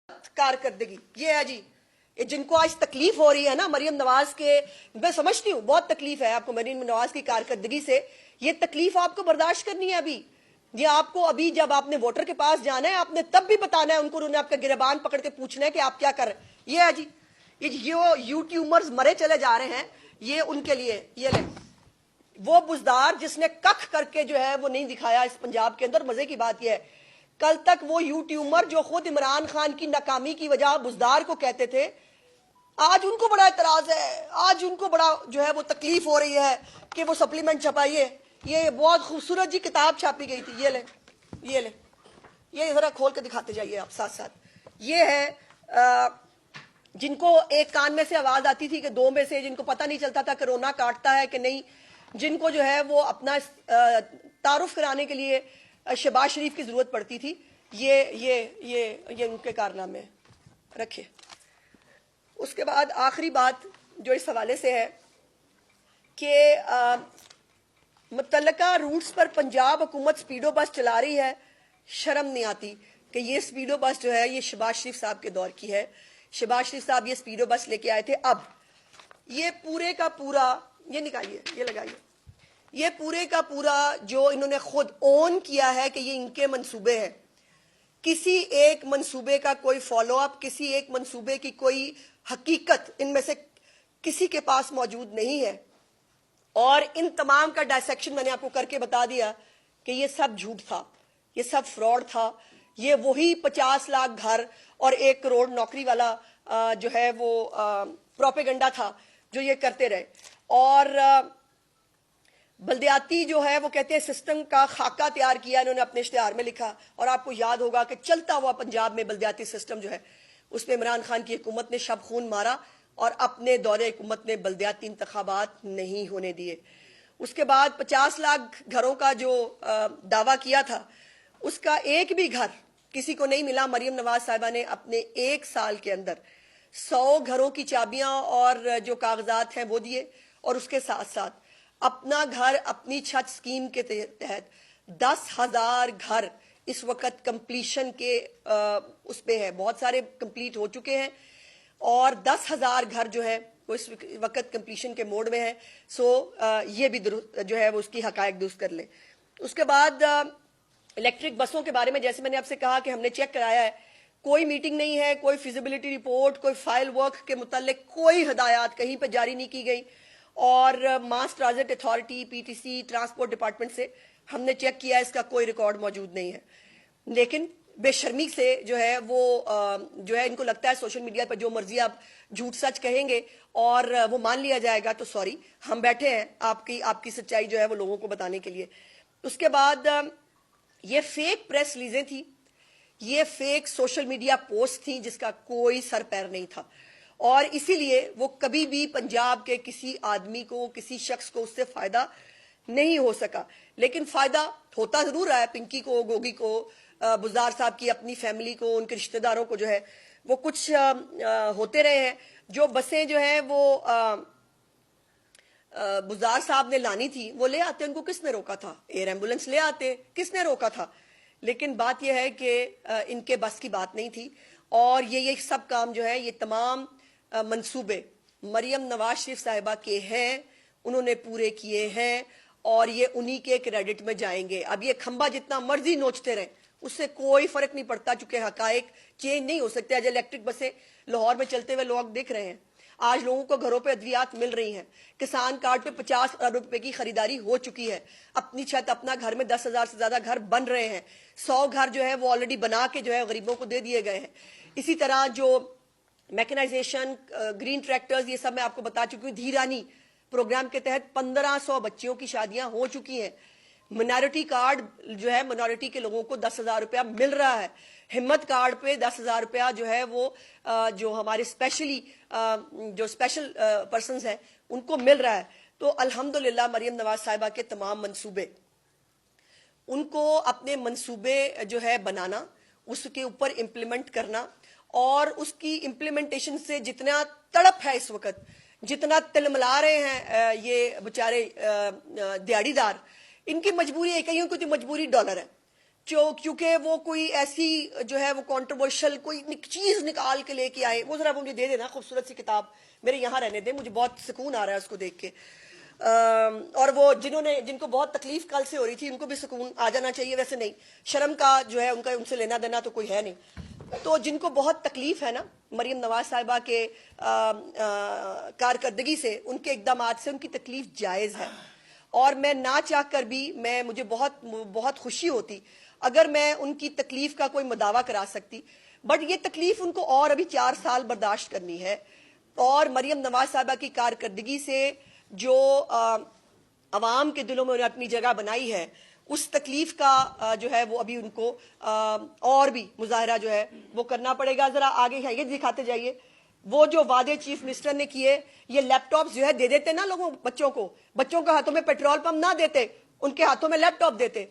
कारकर्दगी ये है जी, ये जिनको आज तकलीफ हो रही है ना मरियम नवाज के, मैं समझती हूँ बहुत तकलीफ है आपको मरियम नवाज की कारकर्दगी से। ये तकलीफ आपको बर्दाश्त करनी है अभी, ये आपको अभी जब आपने वोटर के पास जाना है आपने तब भी बताना है उनको, उन्होंने आपका गिरबान पकड़ के पूछना है कि आप क्या कर रहे हैं। ये है जी, ये यूट्यूबर्स मरे चले जा रहे हैं, ये उनके लिए। ये ले वो बुजदार जिसने कख करके जो है वो नहीं दिखाया इस पंजाब के अंदर। मजे की बात यह है कल तक वो यूट्यूबर जो खुद इमरान खान की नाकामी की वजह बुजदार को कहते थे, आज उनको बड़ा एतराज है, आज उनको बड़ा जो है वो तकलीफ हो रही है कि वो सप्लीमेंट छपाइए। ये बहुत खूबसूरत जी किताब छापी गई थी, ये जरा खोल के दिखाते जाइए आप साथ साथ। ये है जिनको एक कान में से आवाज आती थी कि दो में से, जिनको पता नहीं चलता था कोरोना काटता है कि नहीं, जिनको जो है वो अपना तारुफ कराने के लिए शहबाज शरीफ की जरूरत पड़ती थी, ये उनके कारनामे रखे। उसके बाद आखिरी बात जो इस हवाले से है कि मुतल्लका रूट्स पर पंजाब हुकूमत स्पीडो बस चला रही है, शर्म नहीं आती कि ये स्पीडो बस जो है ये शहबाज शरीफ साहब के दौर की है। शहबाज शरीफ साहब ये स्पीडो बस लेके आए थे। अब ये पूरे का पूरा, ये निकालिए, ये लगाइए, ये पूरे का पूरा जो इन्होंने खुद ओन किया है कि ये इनके मंसूबे हैं। किसी एक मंसूबे का कोई फॉलो अप, किसी एक मंसूबे की कोई हकीकत इनमें से किसी के पास मौजूद नहीं है। और इन तमाम का डायसेक्शन मैंने आपको करके बता दिया कि ये सब झूठ था, ये सब फ्रॉड था। ये वही 50 लाख घर और 1 करोड़ नौकरी वाला जो है वो प्रोपेगेंडा था जो ये करते रहे। और बल्दियाती जो है वो कहते हैं सिस्टम का खाका तैयार किया इन्होंने, अपने इश्तिहार में लिखा। और आपको याद होगा कि चलता हुआ पंजाब में बल्दियाती सिस्टम जो है उसमें इमरान खान की हुकूमत ने शब खून मारा और अपने दौरे हुकूमत ने बल्दियाती इंतखाबात नहीं होने दिए। उसके बाद 50 लाख घरों का जो दावा किया था उसका एक भी घर किसी को नहीं मिला। मरियम नवाज साहिबा ने अपने 1 साल के अंदर 100 घरों की चाबियां और जो कागजात हैं वो दिए। और उसके साथ साथ अपना घर अपनी छत स्कीम के तहत 10,000 घर इस वक्त कंप्लीशन के उस पे है, बहुत सारे कंप्लीट हो चुके हैं और 10,000 घर जो है वो इस वक्त कंप्लीशन के मोड में है। सो ये भी जो है वो उसकी हकायक दुरुस्त कर ले। उसके बाद इलेक्ट्रिक बसों के बारे में जैसे मैंने आपसे कहा कि हमने चेक कराया है, कोई मीटिंग नहीं है, कोई फिजिबिलिटी रिपोर्ट, कोई फाइल वर्क के मुतालिक कोई हिदायत कहीं पर जारी नहीं की गई। और मास transit authority, PTC, transport department से हमने चेक किया, इसका कोई रिकॉर्ड मौजूद नहीं है। लेकिन बेशर्मी से जो है वो जो है इनको लगता है सोशल मीडिया पर जो मर्जी आप झूठ सच कहेंगे और वो मान लिया जाएगा। तो सॉरी, हम बैठे हैं आपकी सच्चाई जो है वो लोगों को बताने के लिए। उसके बाद ये फेक प्रेस रिलीजें थी, ये फेक सोशल मीडिया पोस्ट थी जिसका कोई सर पैर नहीं था और इसीलिए वो कभी भी पंजाब के किसी आदमी को, किसी शख्स को उससे फायदा नहीं हो सका। लेकिन फायदा होता जरूर रहा है पिंकी को, गोगी को, बुज़दार साहब की अपनी फैमिली को, उनके रिश्तेदारों को जो है वो कुछ होते रहे हैं। जो बसें जो है वो बुज़दार साहब ने लानी थी वो ले आते, उनको किसने रोका था? एयर एम्बुलेंस ले आते, किसने रोका था? लेकिन बात यह है कि इनके बस की बात नहीं थी। और ये सब काम जो है ये तमाम मंसूबे मरियम नवाज शरीफ साहिबा के हैं, उन्होंने पूरे किए हैं और ये उन्हीं के क्रेडिट में जाएंगे। अब ये खंबा जितना मर्जी नोचते रहे उससे कोई फर्क नहीं पड़ता, चूंकि हकायक चेंज नहीं हो सकते। आज इलेक्ट्रिक बसें लाहौर में चलते हुए लोग देख रहे हैं, आज लोगों को घरों पे अद्वियात मिल रही हैं, किसान कार्ड पे 50 अरब रुपए की खरीदारी हो चुकी है, अपनी छत अपना घर में 10,000 से ज्यादा घर बन रहे हैं, 100 घर जो है वो ऑलरेडी बना के जो है गरीबों को दे दिए गए हैं। इसी तरह जो मैकेनाइजेशन, ग्रीन ट्रैक्टर्स, ये सब मैं आपको बता चुकी हूँ। धीरानी प्रोग्राम के तहत 1500 बच्चियों की शादियां हो चुकी हैं। मिनॉरिटी कार्ड जो है मिनॉरिटी के लोगों को 10,000 रुपया मिल रहा है। हिम्मत कार्ड पे 10,000 रुपया जो है वो जो हमारे जो स्पेशल पर्संस हैं उनको मिल रहा है। तो अल्हम्दुलिल्लाह मरियम नवाज साहिबा के तमाम मंसूबे, उनको अपने मंसूबे जो है बनाना, उसके ऊपर इम्प्लीमेंट करना और उसकी इम्प्लीमेंटेशन से जितना तड़प है इस वक्त, जितना तिलमिला रहे हैं ये बेचारे दिहाड़ीदार, इनकी मजबूरी है, कईयों की तो मजबूरी डॉलर है, کیونکہ وہ کوئی ایسی جو ہے وہ کنٹروورشل کوئی چیز نکال کے لے کے آئے. وہ ذرا مجھے دے دینا خوبصورت سی کتاب, میرے یہاں رہنے دیں, مجھے بہت سکون آ رہا ہے اس کو دیکھ کے. اور وہ جن کو بہت تکلیف کل سے ہو رہی تھی ان کو بھی سکون آ جانا چاہیے. ویسے نہیں, شرم کا جو ہے ان سے لینا دینا تو کوئی ہے نہیں. تو جن کو بہت تکلیف ہے نا مریم نواز صاحبہ کے کارکردگی سے, ان کے اقدامات سے, ان کی تکلیف جائز ہے. اور میں نہ چاہ کر بھی مجھے بہت خوشی ہوتی اگر میں ان کی تکلیف کا کوئی مداوع کرا سکتی. بٹ یہ تکلیف ان کو اور ابھی 4 سال برداشت کرنی ہے. اور مریم نواز صاحبہ کی کارکردگی سے جو عوام کے دلوں میں انہیں اپنی جگہ بنائی ہے, اس تکلیف کا جو ہے وہ ابھی ان کو اور بھی مظاہرہ جو ہے وہ کرنا پڑے گا. ذرا آگے یہ دکھاتے جائیے. وہ جو وعدے چیف منسٹر نے کیے, یہ لیپ ٹاپس جو ہے دے دیتے نا لوگوں, بچوں کے ہاتھوں میں پیٹرول پمپ نہ دیتے, ان کے ہاتھوں میں لیپ ٹاپ دیتے.